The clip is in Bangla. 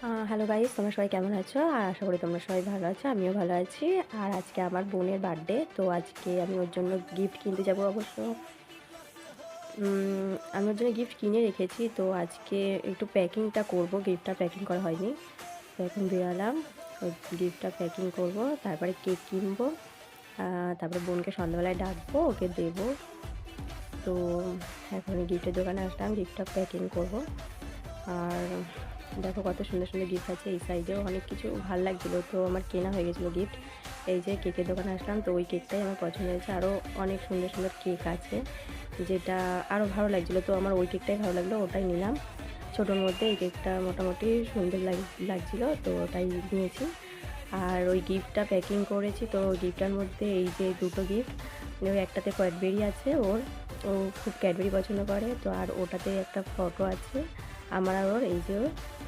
হ্যালো গাইস, তোমরা সবাই কেমন আছো? আর আশা করি তোমরা সবাই ভালো আছো। আমিও ভালো আছি। আর আজকে আমার বোনের বার্থডে, তো আজকে আমি ওর জন্য গিফট কিনতে যাব অবশ্য। আমি ওর জন্য গিফট কিনে রেখেছি, তো আজকে একটু প্যাকিংটা করব। গিফটটা প্যাকিং করা হয়নি, তো এখন বেরালাম। ওই গিফটটা প্যাকিং করব, তারপরে কেক কিনবো, তারপরে বোনকে সন্ধ্যাবেলায় ডাকবো, ওকে দেবো। তো এখন গিফটের দোকানে আসলাম, গিফটটা প্যাকিং করব। আর দেখো কত সুন্দর সুন্দর গিফট আছে, এই সাইডেও অনেক কিছু ভালো লাগছিলো, তো আমার কেনা হয়ে গেছিলো গিফট। এই যে কেকের দোকানে আসলাম, তো ওই কেকটাই আমার পছন্দ হয়েছে। আরও অনেক সুন্দর সুন্দর কেক আছে, যেটা আরও ভালো লাগছিলো, তো আমার ওই কেকটাই ভালো লাগলো, ওটাই নিলাম। ছোটোর মধ্যে এই কেকটা মোটামুটি সুন্দর লাগছিলো, তো ওটাই নিয়েছি। আর ওই গিফটটা প্যাকিং করেছি, তো গিফটটার মধ্যে এই যে দুটো গিফট, ওই একটাতে ক্যাডবেরি আছে ওর, ও খুব ক্যাডবেরি পছন্দ করে, তো আর ওটাতে একটা ফটো আছে আমার আর ওর, এই যে ওর।